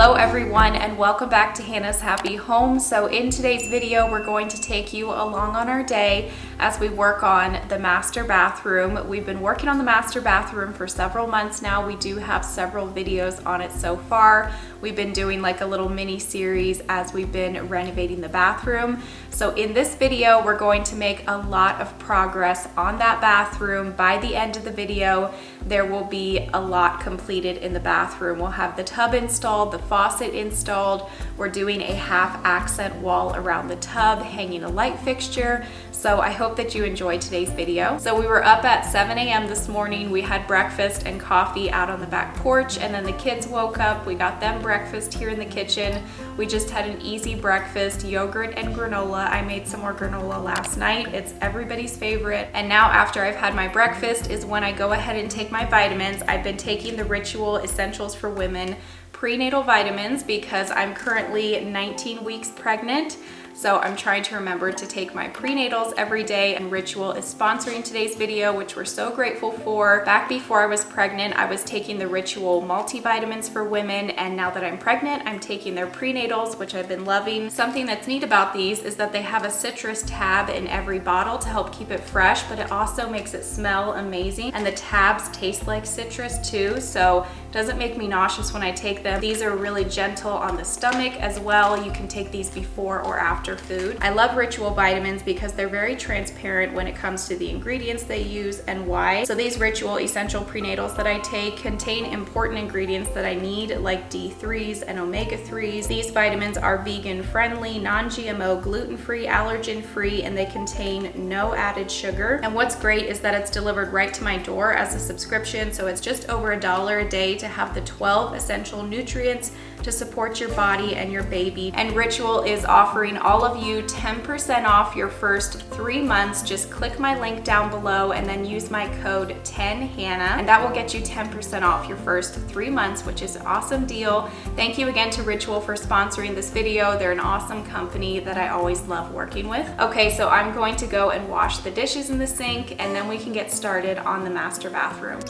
Hello everyone and welcome back to Hannah's Happy Home. So in today's video we're going to take you along on our day as we work on the master bathroom. We've been working on the master bathroom for several months now. We do have several videos on it so far. We've been doing like a little mini series as we've been renovating the bathroom. So in this video we're going to make a lot of progress on that bathroom. By the end of the video there will be a lot completed in the bathroom. We'll have the tub installed, the faucet installed. We're doing a half accent wall around the tub, hanging a light fixture. So I hope that you enjoyed today's video. So we were up at 7 a.m. this morning. We had breakfast and coffee out on the back porch, and then the kids woke up. We got them breakfast here in the kitchen. We just had an easy breakfast, yogurt and granola. I made some more granola last night. It's everybody's favorite. And now after I've had my breakfast is when I go ahead and take my vitamins. I've been taking the Ritual Essentials for Women prenatal vitamins because I'm currently 19 weeks pregnant. So I'm trying to remember to take my prenatals every day, and Ritual is sponsoring today's video, which we're so grateful for. Back before I was pregnant, I was taking the Ritual multivitamins for women, and now that I'm pregnant, I'm taking their prenatals, which I've been loving. Something that's neat about these is that they have a citrus tab in every bottle to help keep it fresh, but it also makes it smell amazing, and the tabs taste like citrus too, so it doesn't make me nauseous when I take them. These are really gentle on the stomach as well. You can take these before or after food. I love Ritual vitamins because they're very transparent when it comes to the ingredients they use and why. So these Ritual essential prenatals that I take contain important ingredients that I need, like D3s and omega-3s. These vitamins are vegan friendly, non-GMO, gluten-free, allergen-free, and they contain no added sugar. And what's great is that it's delivered right to my door as a subscription, so it's just over $1 a day to have the 12 essential nutrients to support your body and your baby. And Ritual is offering all of you 10% off your first 3 months. Just click my link down below and then use my code 10HANNAH, and that will get you 10% off your first 3 months, which is an awesome deal. Thank you again to Ritual for sponsoring this video. They're an awesome company that I always love working with. Okay, so I'm going to go and wash the dishes in the sink, and then we can get started on the master bathroom.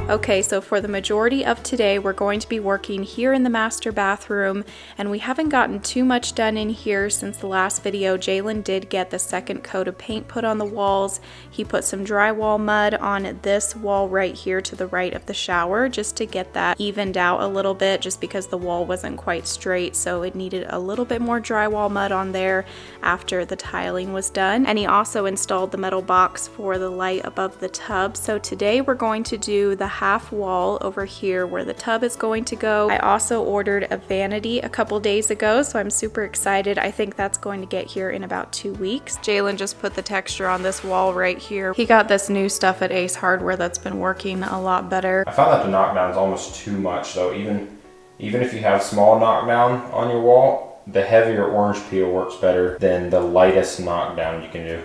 Okay, so for the majority of today, we're going to be working here in the master bathroom, and we haven't gotten too much done in here since the last video. Jalen did get the second coat of paint put on the walls. He put some drywall mud on this wall right here to the right of the shower just to get that evened out a little bit, just because the wall wasn't quite straight, so it needed a little bit more drywall mud on there after the tiling was done. And he also installed the metal box for the light above the tub. So today we're going to do the half wall over here where the tub is going to go. I also ordered a vanity a couple days ago, so I'm super excited. I think that's going to get here in about 2 weeks. Jalen just put the texture on this wall right here. He got this new stuff at Ace Hardware that's been working a lot better. I found that the knockdown is almost too much though. Even if you have small knockdown on your wall, the heavier orange peel works better than the lightest knockdown you can do.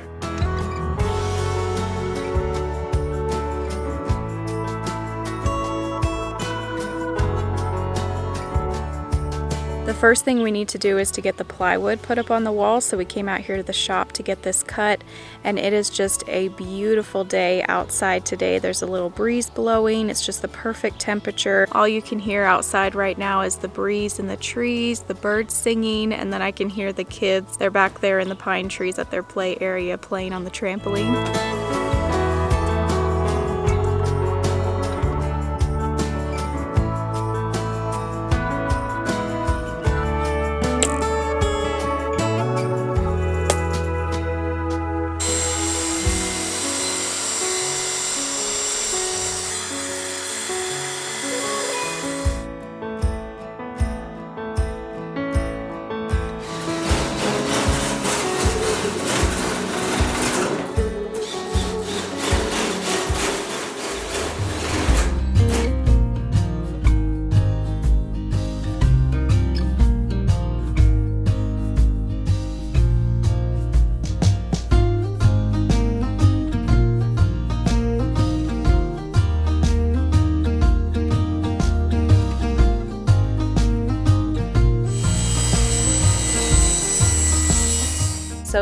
The first thing we need to do is to get the plywood put up on the wall, so we came out here to the shop to get this cut, and it is just a beautiful day outside today. There's a little breeze blowing. It's just the perfect temperature. All you can hear outside right now is the breeze in the trees, the birds singing, and then I can hear the kids. They're back there in the pine trees at their play area playing on the trampoline.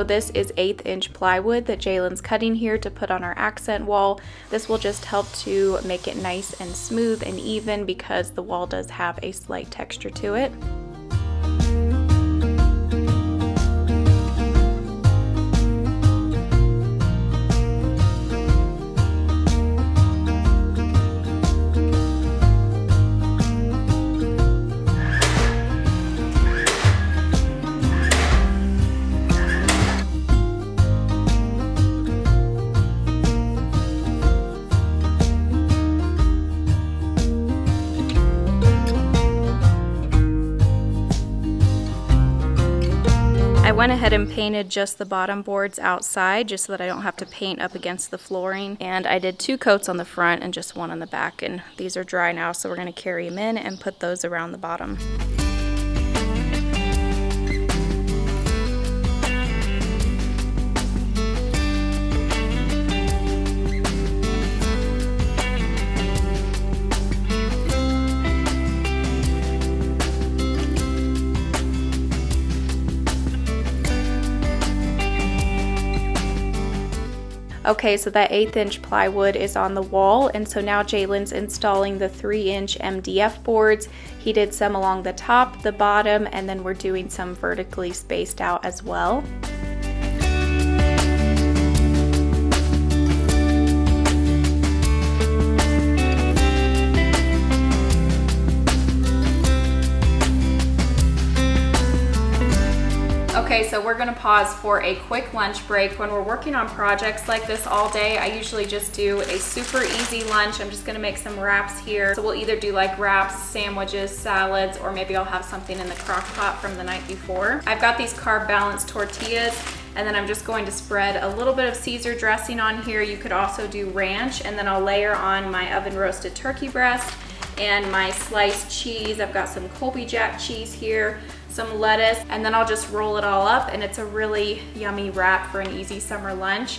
So this is 1/8 inch plywood that Jalen's cutting here to put on our accent wall. This will just help to make it nice and smooth and even because the wall does have a slight texture to it. I went ahead and painted just the bottom boards outside just so that I don't have to paint up against the flooring. And I did 2 coats on the front and just 1 on the back. And these are dry now, so we're going to carry them in and put those around the bottom. Okay, so that 1/8 inch plywood is on the wall, and so now Jalen's installing the 3-inch MDF boards. He did some along the top, the bottom, and then we're doing some vertically spaced out as well. Okay, so we're gonna pause for a quick lunch break. When we're working on projects like this all day, I usually just do a super easy lunch. I'm just gonna make some wraps here. So we'll either do like wraps, sandwiches, salads, or maybe I'll have something in the crock pot from the night before. I've got these carb balanced tortillas, and then I'm just going to spread a little bit of Caesar dressing on here. You could also do ranch, and then I'll layer on my oven roasted turkey breast and my sliced cheese. I've got some Colby Jack cheese here, some lettuce, and then I'll just roll it all up, and it's a really yummy wrap for an easy summer lunch.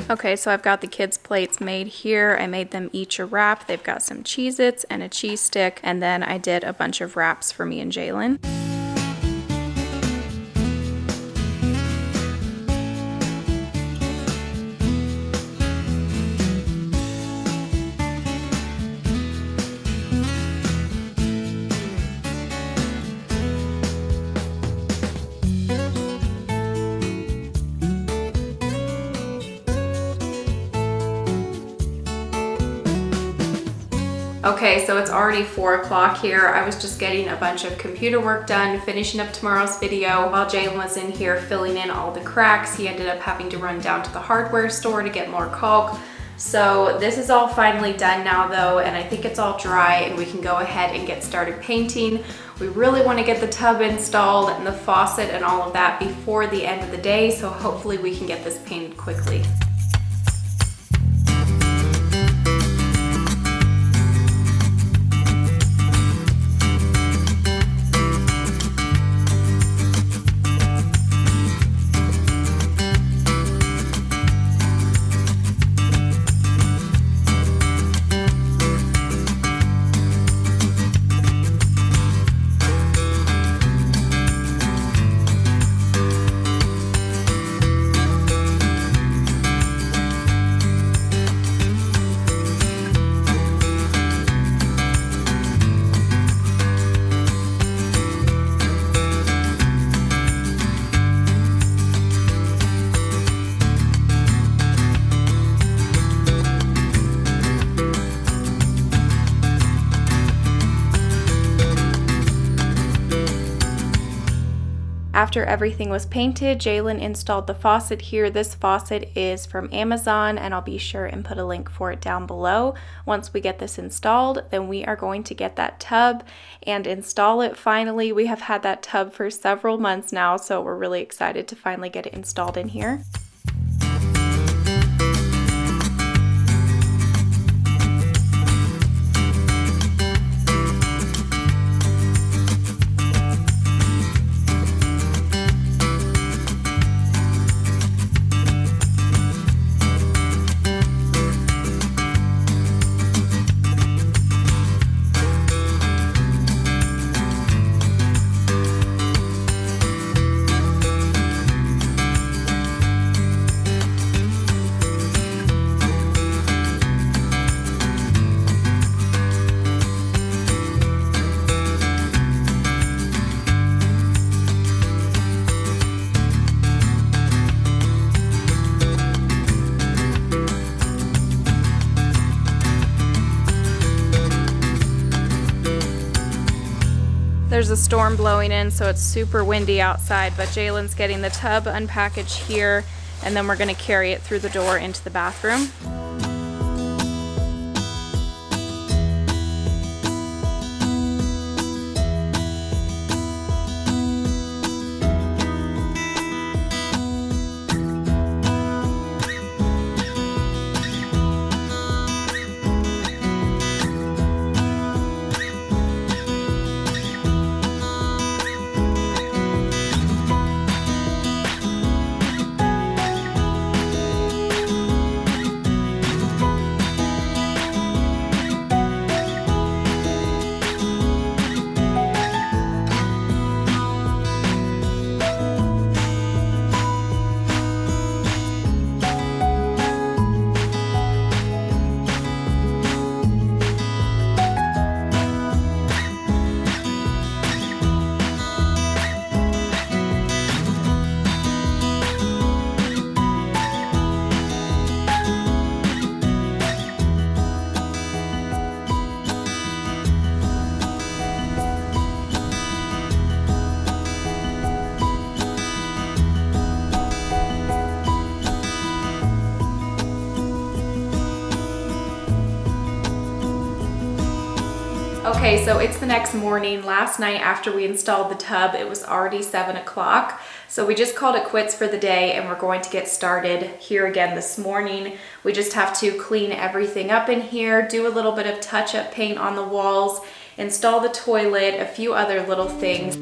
Okay, so I've got the kids' plates made here. I made them each a wrap. They've got some Cheez-Its and a cheese stick, and then I did a bunch of wraps for me and Jalen. Okay, so it's already 4 o'clock here. I was just getting a bunch of computer work done, finishing up tomorrow's video. While Jalen was in here filling in all the cracks, he ended up having to run down to the hardware store to get more caulk. So this is all finally done now though, and I think it's all dry and we can go ahead and get started painting. We really want to get the tub installed and the faucet and all of that before the end of the day, so hopefully we can get this painted quickly. After everything was painted, Jalen installed the faucet here. This faucet is from Amazon, and I'll be sure and put a link for it down below. Once we get this installed, then we are going to get that tub and install it finally. We have had that tub for several months now, so we're really excited to finally get it installed in here. There's a storm blowing in, so it's super windy outside, but Jalen's getting the tub unpackaged here, and then we're gonna carry it through the door into the bathroom. Okay, so it's the next morning. Last night after we installed the tub, it was already 7 o'clock. So we just called it quits for the day and we're going to get started here again this morning. We just have to clean everything up in here, do a little bit of touch-up paint on the walls, install the toilet, a few other little things.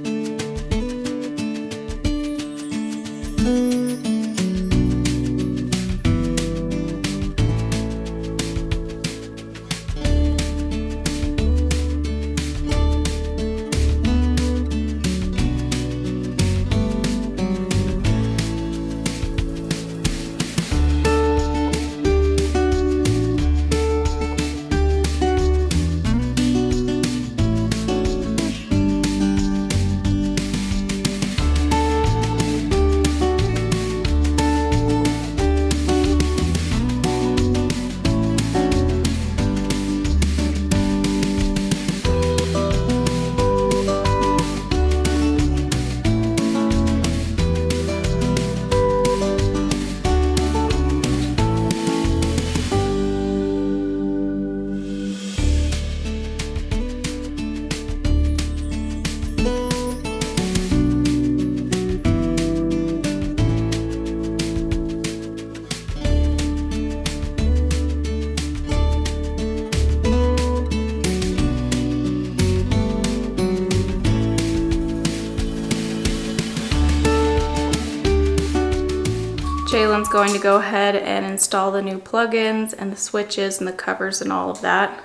Jalen's going to go ahead and install the new plugins and the switches and the covers and all of that.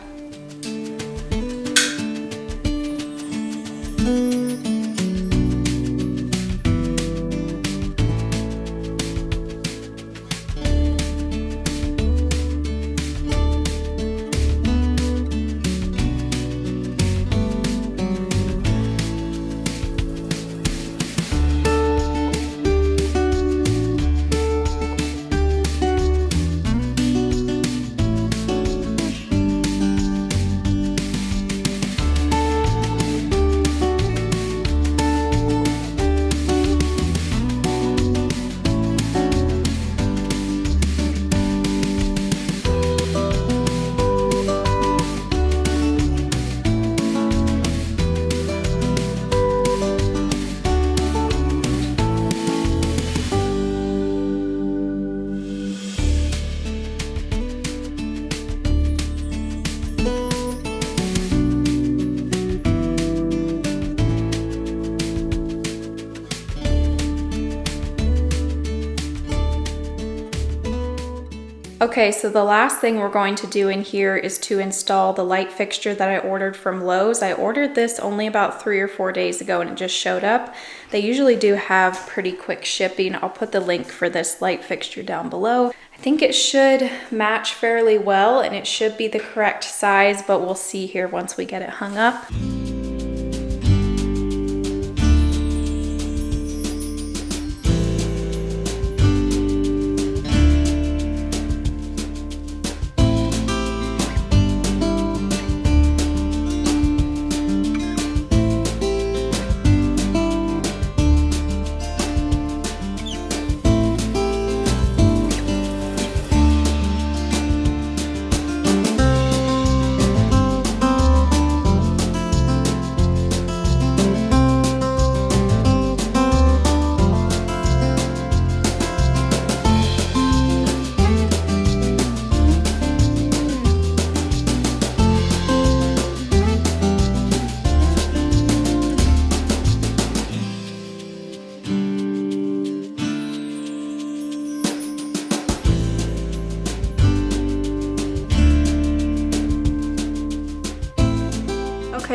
Okay, so the last thing we're going to do in here is to install the light fixture that I ordered from Lowe's. I ordered this only about 3 or 4 days ago and it just showed up. They usually do have pretty quick shipping. I'll put the link for this light fixture down below. I think it should match fairly well and it should be the correct size, but we'll see here once we get it hung up.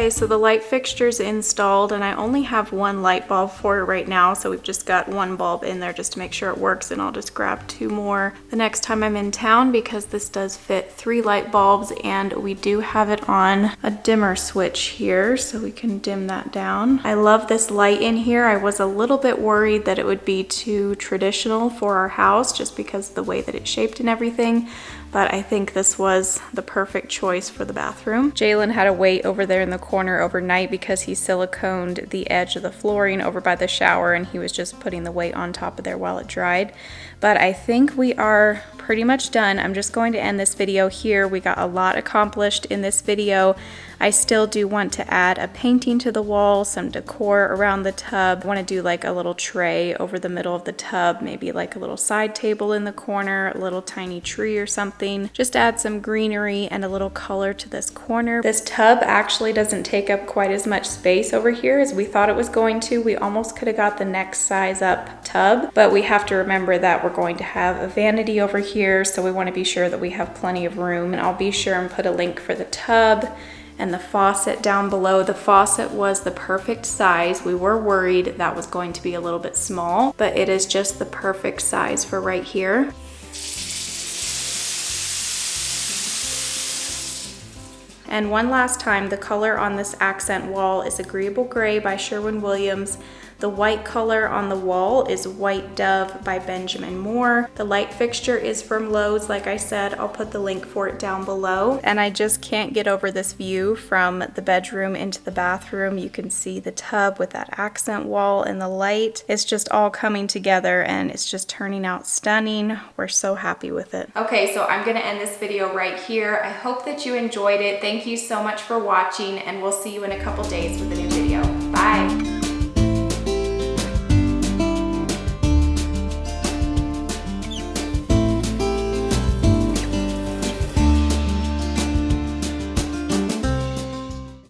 Okay, so the light fixture's installed and I only have one light bulb for it right now, so we've just got one bulb in there just to make sure it works, and I'll just grab 2 more the next time I'm in town because this does fit 3 light bulbs, and we do have it on a dimmer switch here so we can dim that down. I love this light in here. I was a little bit worried that it would be too traditional for our house just because of the way that it's shaped and everything, but I think this was the perfect choice for the bathroom. Jalen had to wait over there in the corner overnight because he siliconed the edge of the flooring over by the shower, and he was just putting the weight on top of there while it dried. But I think we are pretty much done. I'm just going to end this video here. We got a lot accomplished in this video. I still do want to add a painting to the wall, some decor around the tub. I want to do like a little tray over the middle of the tub, maybe like a little side table in the corner, a little tiny tree or something. Just add some greenery and a little color to this corner. This tub actually doesn't take up quite as much space over here as we thought it was going to. We almost could have got the next size up tub, but we have to remember that we're going to have a vanity over here, so we want to be sure that we have plenty of room. And I'll be sure and put a link for the tub and the faucet down below. The faucet was the perfect size. We were worried that was going to be a little bit small, but it is just the perfect size for right here. And one last time, the color on this accent wall is Agreeable Gray by Sherwin-Williams. The white color on the wall is White Dove by Benjamin Moore. The light fixture is from Lowe's, like I said. I'll put the link for it down below. And I just can't get over this view from the bedroom into the bathroom. You can see the tub with that accent wall and the light. It's just all coming together and it's just turning out stunning. We're so happy with it. Okay, so I'm gonna end this video right here. I hope that you enjoyed it. Thank you so much for watching, and we'll see you in a couple days with a new video.